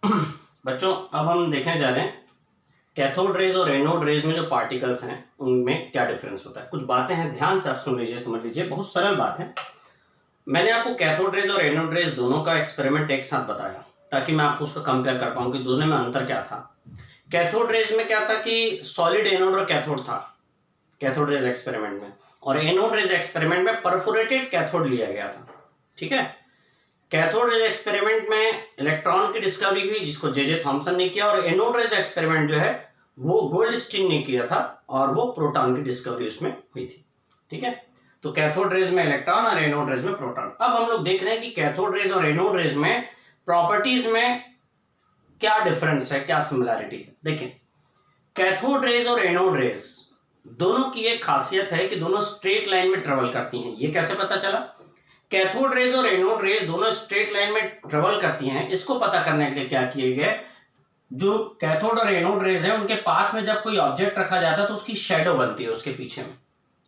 बच्चों अब हम देखने जा रहे हैं कैथोड रेज और एनोड रेज में जो पार्टिकल्स हैं उनमें क्या डिफरेंस होता है। कुछ बातें हैं, ध्यान से आप सुन लीजिए, समझ लीजिए, बहुत सरल बात है। मैंने आपको कैथोड रेज और एनोड रेज दोनों का एक्सपेरिमेंट एक साथ बताया ताकि मैं आपको उसका कंपेयर कर पाऊँ कि दोनों में अंतर क्या था। कैथोड रेज में क्या था कि सॉलिड एनोड और कैथोड था कैथोड रेज एक्सपेरिमेंट में, और एनोड रेज एक्सपेरिमेंट में परफोरेटेड कैथोड लिया गया था। ठीक है, कैथोड रेज एक्सपेरिमेंट में इलेक्ट्रॉन की डिस्कवरी हुई जिसको जे थॉमसन ने किया, और एनोड रेज एक्सपेरिमेंट जो है वो गोल्डस्टीन ने किया था और वो प्रोटॉन की डिस्कवरी उसमें हुई थी। ठीक है, तो कैथोड रेज में इलेक्ट्रॉन और एनोड रेज में प्रोटॉन। अब हम लोग देख रहे हैं कि कैथोड रेज और एनोड रेज में प्रॉपर्टीज में क्या डिफरेंस है, क्या सिमिलैरिटी है। देखिए, कैथोड रेज और एनोड रेज दोनों की एक खासियत है कि दोनों स्ट्रेट लाइन में ट्रेवल करती हैं। ये कैसे पता चला? कैथोड रेज और एनोड रेज दोनों स्ट्रेट लाइन में ट्रेवल करती हैं। इसको पता करने के लिए क्या किए गए, जो कैथोड और एनोड रेज है उनके पाथ में जब कोई ऑब्जेक्ट रखा जाता है तो उसकी शेडो बनती है उसके पीछे में।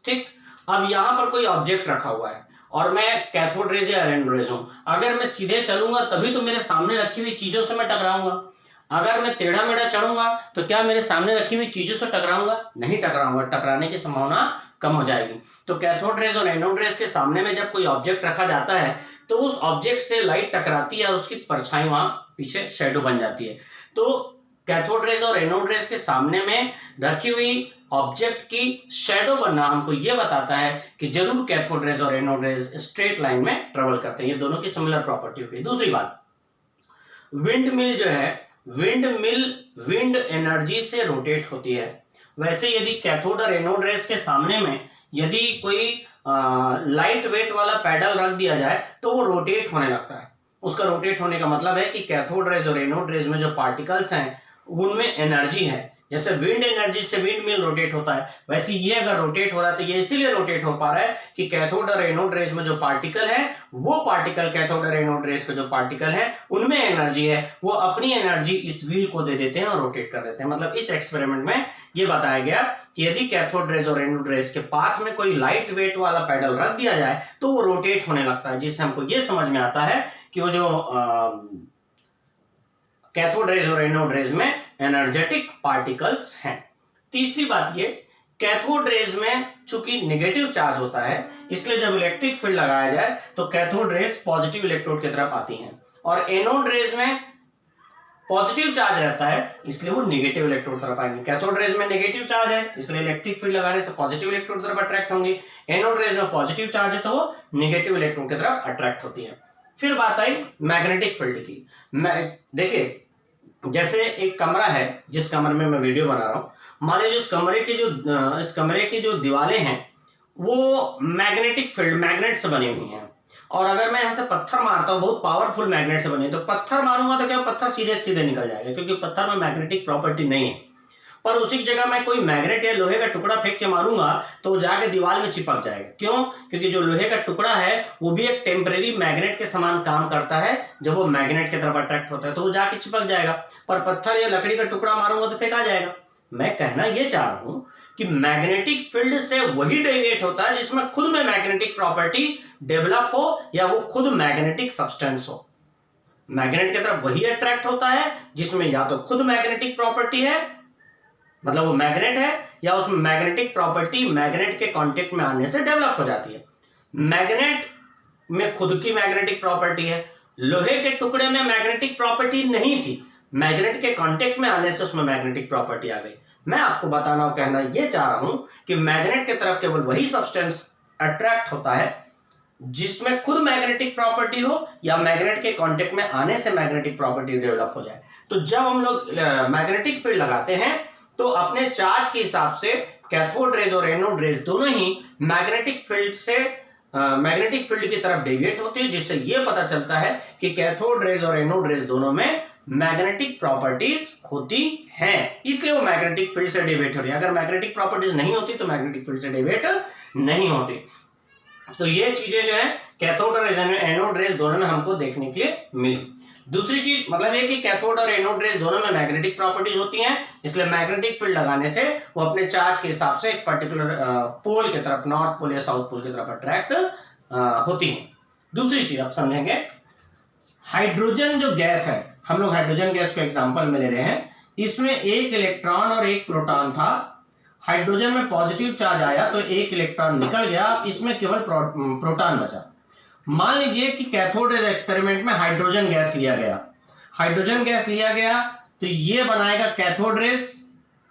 ठीक, अब यहां पर कोई ऑब्जेक्ट रखा हुआ है और मैं कैथोड रेज या एनोड रेज हूं। अगर मैं सीधे चलूंगा तभी तो मेरे सामने रखी हुई चीजों से मैं टकराऊंगा। अगर मैं टेढ़ा मेढ़ा चढ़ूंगा तो क्या मेरे सामने रखी हुई चीजों से टकराऊंगा? नहीं टकराऊंगा, टकराने की संभावना कम हो जाएगी। तो कैथोड रेज और एनोड रेज के सामने में जब कोई ऑब्जेक्ट रखा जाता है तो उस ऑब्जेक्ट से लाइट टकराती है और उसकी परछाई वहां पीछे शेडो बन जाती है। तो कैथोड रेज और एनोड रेज के सामने में रखी हुई ऑब्जेक्ट की शेडो बनना हमको यह बताता है कि जरूर कैथोड रेज और एनोड रेज स्ट्रेट लाइन में ट्रेवल करते हैं। ये दोनों की सिमिलर प्रॉपर्टी होगी। दूसरी बात, विंड मिल जो है, विंड मिल विंड एनर्जी से रोटेट होती है। वैसे यदि कैथोड और एनोड रेज के सामने में यदि कोई लाइट वेट वाला पैडल रख दिया जाए तो वो रोटेट होने लगता है। उसका रोटेट होने का मतलब है कि कैथोड रेज और एनोड रेज में जो पार्टिकल्स हैं उनमें एनर्जी है। जैसे विंड एनर्जी से विंड मिल रोटेट होता है, वैसे ये अगर रोटेट हो रहा है तो ये इसीलिए रोटेट हो पा रहा है कि कैथोड और एनोड रेज में जो पार्टिकल है, वो पार्टिकल कैथोड और एनोड रेज के जो पार्टिकल है उनमें एनर्जी है, वो अपनी एनर्जी इस व्हील को दे देते हैं और रोटेट कर देते हैं। मतलब इस एक्सपेरिमेंट में ये बताया गया कि यदि कैथोड रेज और एनोड रेज के पाथ में कोई लाइट वेट वाला पैडल रख दिया जाए तो वो रोटेट होने लगता है, जिससे हमको ये समझ में आता है कि वो जो कैथोड रेज और एनोड रेज में एनर्जेटिक पार्टिकल्स हैं। तीसरी बात ये, कैथोड रेज में चूंकि नेगेटिव चार्ज होता है इसलिए जब इलेक्ट्रिक फील्ड लगाया जाए तो कैथोड रेज पॉजिटिव इलेक्ट्रोड की तरफ आती हैं, और एनोड रेज में पॉजिटिव चार्ज रहता है इसलिए वो नेगेटिव इलेक्ट्रोड तरफ आएंगे। कैथोड रेज में नेगेटिव चार्ज है इसलिए इलेक्ट्रिक फील्ड लगाने से पॉजिटिव इलेक्ट्रोड तरफ अट्रैक्ट होंगे। एनोड रेज में पॉजिटिव चार्ज है तो वो नेगेटिव इलेक्ट्रोड की तरफ अट्रैक्ट होती है। फिर बात आई मैग्नेटिक फील्ड की। देखिए, जैसे एक कमरा है जिस कमरे में मैं वीडियो बना रहा हूं, मान लीजिए इस कमरे की जो दीवारें हैं वो मैग्नेटिक फील्ड मैग्नेट से बनी हुई हैं, और अगर मैं यहां से पत्थर मारता हूं, बहुत पावरफुल मैग्नेट से बनी, तो पत्थर मारूंगा तो क्या पत्थर सीधे सीधे निकल जाएगा क्योंकि पत्थर में मैग्नेटिक प्रॉपर्टी नहीं है। पर उसी जगह मैं कोई मैग्नेट या लोहे का टुकड़ा फेंक के मारूंगा तो वो जाके दीवार में चिपक जाएगा। क्यों? क्योंकि जो लोहे का टुकड़ा है वो भी एक टेम्परेरी मैग्नेट के समान काम करता है। जब वो मैग्नेट की तरफ अट्रैक्ट होता है तो वो जाके चिपक जाएगा, पर पत्थर या लकड़ी का टुकड़ा मारूंगा तो फेंका जाएगा। मैं कहना ये चाह रहा हूं कि मैग्नेटिक फील्ड से वही डेविएट होता है जिसमें खुद में मैग्नेटिक प्रॉपर्टी डेवलप हो या वो खुद मैग्नेटिक सब्सटेंस हो। मैग्नेट की तरफ वही अट्रैक्ट होता है जिसमें या तो खुद मैग्नेटिक प्रॉपर्टी है, मतलब वो मैग्नेट है, या उसमें मैग्नेटिक प्रॉपर्टी मैग्नेट के कांटेक्ट में आने से डेवलप हो जाती है। मैग्नेट में खुद की मैग्नेटिक प्रॉपर्टी है, लोहे के टुकड़े में मैग्नेटिक प्रॉपर्टी नहीं थी, मैग्नेट के कांटेक्ट में आने से उसमें मैग्नेटिक प्रॉपर्टी आ गई। मैं आपको बताना और कहना यह चाह रहा हूं कि मैग्नेट की तरफ केवल वही सब्सटेंस अट्रैक्ट होता है जिसमें खुद मैग्नेटिक प्रॉपर्टी हो या मैग्नेट के कांटेक्ट में आने से मैग्नेटिक प्रॉपर्टी डेवलप हो जाए। तो जब हम लोग मैग्नेटिक फील्ड लगाते हैं तो अपने चार्ज के हिसाब से कैथोड रेज और एनोड रेज दोनों ही मैग्नेटिक फील्ड की तरफ डेविएट होते हैं, जिससे यह पता चलता है कि कैथोड रेज और एनोड रेज दोनों में मैग्नेटिक प्रॉपर्टीज होती हैं, इसलिए वो मैग्नेटिक फील्ड से डेविएट हो रही है। अगर मैग्नेटिक प्रॉपर्टीज नहीं होती तो मैग्नेटिक फील्ड से डेविएट नहीं होती। तो ये चीजें जो है कैथोड और एनोड रेज दोनों में हमको देखने के लिए मिली। दूसरी चीज मतलब ये कि कैथोड और एनोड रेज दोनों में मैग्नेटिक प्रॉपर्टीज होती हैं, इसलिए मैग्नेटिक फील्ड लगाने से वो अपने चार्ज के हिसाब से एक पर्टिकुलर पोल की तरफ, नॉर्थ पोल या साउथ पोल की तरफ अट्रैक्ट होती हैं। दूसरी चीज आप समझेंगे, हाइड्रोजन जो गैस है, हम लोग हाइड्रोजन गैस को एग्जांपल में ले रहे हैं। इसमें एक इलेक्ट्रॉन और एक प्रोटॉन था। हाइड्रोजन में पॉजिटिव चार्ज आया तो एक इलेक्ट्रॉन निकल गया, इसमें केवल प्रोटॉन बचा। मान लीजिए कि कैथोड रेज एक्सपेरिमेंट में हाइड्रोजन गैस लिया गया, हाइड्रोजन गैस लिया गया तो ये बनाएगा कैथोड रेज,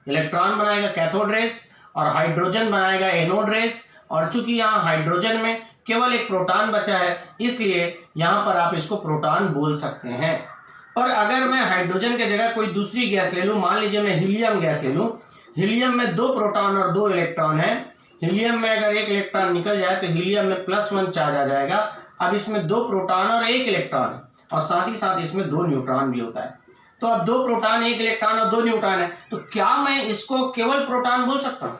इलेक्ट्रॉन बनाएगा कैथोड रेज और हाइड्रोजन बनाएगा एनोड रेज। और चूंकि यहाँ हाइड्रोजन में केवल एक प्रोटॉन बचा है इसलिए यहां पर आप इसको प्रोटॉन बोल सकते हैं। और अगर मैं हाइड्रोजन की जगह कोई दूसरी गैस ले लूं, मान लीजिए मैं हीलियम गैस ले लूं, हीलियम में 2 प्रोटॉन और 2 इलेक्ट्रॉन है। हीलियम में अगर एक इलेक्ट्रॉन निकल जाए तो हीलियम में +1 चार्ज आ जाएगा। अब इसमें 2 प्रोटॉन और 1 इलेक्ट्रॉन है और साथ ही साथ इसमें 2 न्यूट्रॉन भी होता है। तो अब 2 प्रोटॉन 1 इलेक्ट्रॉन और 2 न्यूट्रॉन है, तो क्या मैं इसको केवल प्रोटॉन बोल सकता हूं?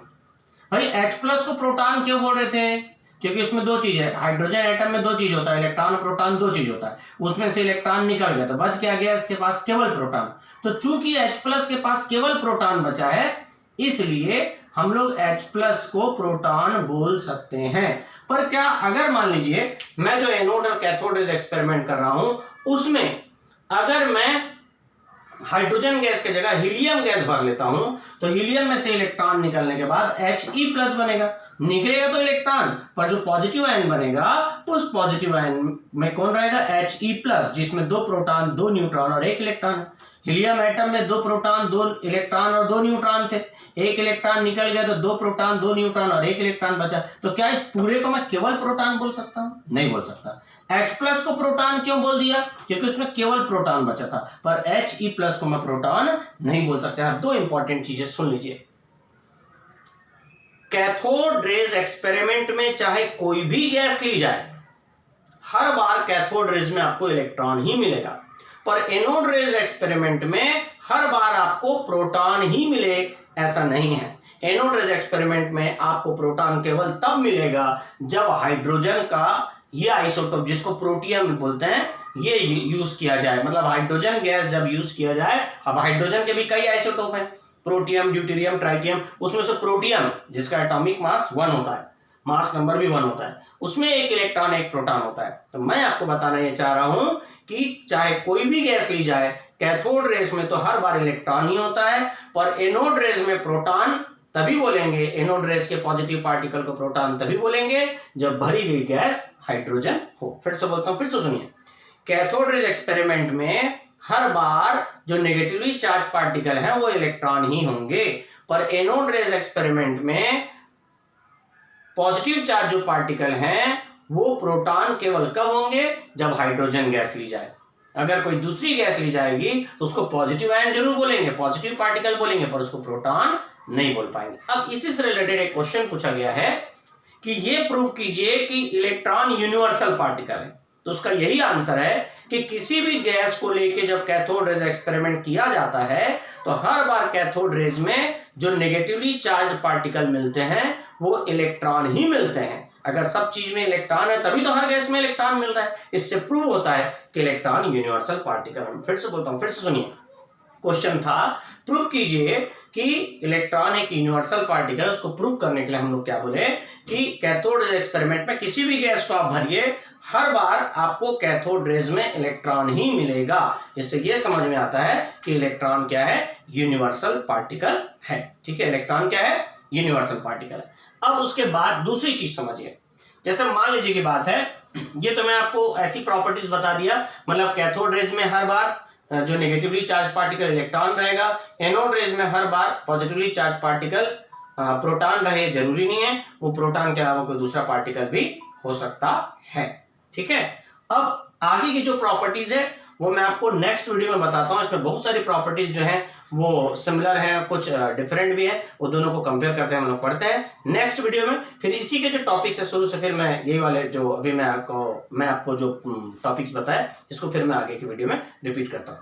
भाई H+ को प्रोटॉन क्यों बोल रहे थे? क्योंकि उसमें 2 चीज है, हाइड्रोजन एटम में 2 चीज होता है, इलेक्ट्रॉन और प्रोटॉन 2 चीज होता है। उसमें से इलेक्ट्रॉन निकल गया तो बच क्या गया, इसके पास केवल प्रोटॉन। तो चूंकि H+ के पास केवल प्रोटॉन बचा है इसलिए हम लोग H+ को प्रोटॉन बोल सकते हैं। पर क्या अगर मान लीजिए मैं जो एनोड और कैथोड रेज एक्सपेरिमेंट कर रहा हूं उसमें अगर मैं हाइड्रोजन गैस की जगह हीलियम गैस भर लेता हूं तो हीलियम में से इलेक्ट्रॉन निकलने के बाद He+ बनेगा, निकलेगा तो इलेक्ट्रॉन पर जो पॉजिटिव आयन बनेगा उस पॉजिटिव आयन में कौन रहेगा, He+, जिसमें 2 प्रोटॉन 2 न्यूट्रॉन और 1 इलेक्ट्रॉन। हीलियम एटम में 2 प्रोटॉन 2 इलेक्ट्रॉन और 2 न्यूट्रॉन थे, एक इलेक्ट्रॉन निकल गया तो 2 प्रोटॉन 2 न्यूट्रॉन और 1 इलेक्ट्रॉन बचा। तो क्या इस पूरे को मैं केवल प्रोटॉन बोल सकता हूं? नहीं बोल सकता। H+ को प्रोटॉन क्यों बोल दिया? क्योंकि उसमें केवल प्रोटॉन बचा था। पर He+ को मैं प्रोटॉन नहीं बोल सकता। 2 इंपॉर्टेंट चीजें सुन लीजिए। कैथोड रेज एक्सपेरिमेंट में चाहे कोई भी गैस ली जाए हर बार कैथोड रेज में आपको इलेक्ट्रॉन ही मिलेगा, पर एनोड रेज एक्सपेरिमेंट में हर बार आपको प्रोटॉन ही मिले ऐसा नहीं है। एनोड रेज एक्सपेरिमेंट में आपको प्रोटॉन केवल तब मिलेगा जब हाइड्रोजन का ये आइसोटोप जिसको प्रोटियम बोलते हैं ये यूज किया जाए। मतलब हाइड्रोजन गैस जब यूज किया जाए, अब हाइड्रोजन के भी कई आइसोटोप हैं, प्रोटियम, ड्यूटेरियम, ट्राइटियम, उसमें से प्रोटियम जिसका एटॉमिक मास 1 होता है, मास नंबर भी 1 होता है, उसमें एक इलेक्ट्रॉन एक प्रोटॉन होता है। तो मैं आपको बताना ये चाह रहा हूं कि चाहे कोई भी गैस ली जाए कैथोड रेज में तो हर बार इलेक्ट्रॉन ही होता है, पर एनोड रेज में प्रोटॉन तभी बोलेंगे, एनोड रेज के पॉजिटिव पार्टिकल को प्रोटॉन तभी बोलेंगे जब भरी गई गैस हाइड्रोजन हो। फिर से बोलता हूं, फिर से सुनिए। कैथोड रेज एक्सपेरिमेंट में हर बार जो नेगेटिवली चार्ज पार्टिकल हैं वो इलेक्ट्रॉन ही होंगे, पर एनोड रेज एक्सपेरिमेंट में पॉजिटिव चार्ज जो पार्टिकल हैं वो प्रोटॉन केवल कब होंगे, जब हाइड्रोजन गैस ली जाए। अगर कोई दूसरी गैस ली जाएगी तो उसको पॉजिटिव आयन जरूर बोलेंगे, पॉजिटिव पार्टिकल बोलेंगे, पर उसको प्रोटॉन नहीं बोल पाएंगे। अब इसी से रिलेटेड एक क्वेश्चन पूछा गया है कि ये प्रूव कीजिए कि इलेक्ट्रॉन यूनिवर्सल पार्टिकल है। तो उसका यही आंसर है कि किसी भी गैस को लेके जब कैथोड रेज एक्सपेरिमेंट किया जाता है तो हर बार कैथोड रेज में जो नेगेटिवली चार्ज पार्टिकल मिलते हैं वो इलेक्ट्रॉन ही मिलते हैं। अगर सब चीज में इलेक्ट्रॉन है तभी तो हर गैस में इलेक्ट्रॉन मिल रहा है। इससे प्रूव होता है कि इलेक्ट्रॉन यूनिवर्सल पार्टिकल है। फिर से बोलता हूं, फिर से सुनिए। क्वेश्चन था प्रूव कीजिए कि इलेक्ट्रॉन एक यूनिवर्सल पार्टिकल है। उसको प्रूव करने के लिए हम लोग क्या बोले कि कैथोड रेज एक्सपेरिमेंट में किसी भी गैस को आप भरिए हर बार आपको कैथोड रेज में इलेक्ट्रॉन ही मिलेगा। इससे ये समझ में आता है कि इलेक्ट्रॉन क्या है, यूनिवर्सल पार्टिकल है। ठीक है, इलेक्ट्रॉन क्या है, यूनिवर्सल पार्टिकल है। अब उसके बाद दूसरी चीज समझिए। जैसे मान लीजिए की बात है, ये तो मैं आपको ऐसी प्रॉपर्टीज बता दिया, मतलब कैथोड रेज में हर बार जो नेगेटिवली चार्ज पार्टिकल इलेक्ट्रॉन रहेगा, एनोड रेज में हर बार पॉजिटिवली चार्ज पार्टिकल प्रोटॉन रहे जरूरी नहीं है, वो प्रोटॉन के अलावा कोई दूसरा पार्टिकल भी हो सकता है। ठीक है, अब आगे की जो प्रॉपर्टीज है वो मैं आपको नेक्स्ट वीडियो में बताता हूं। इसमें बहुत सारी प्रॉपर्टीज जो है वो सिमिलर है, कुछ डिफरेंट भी है, वो दोनों को कंपेयर करते हैं हम लोग पढ़ते हैं नेक्स्ट वीडियो में। फिर इसी के जो टॉपिक्स है शुरू से फिर मैं यही वाले जो अभी मैं आपको जो टॉपिक्स बताया इसको फिर मैं आगे की वीडियो में रिपीट करता हूँ।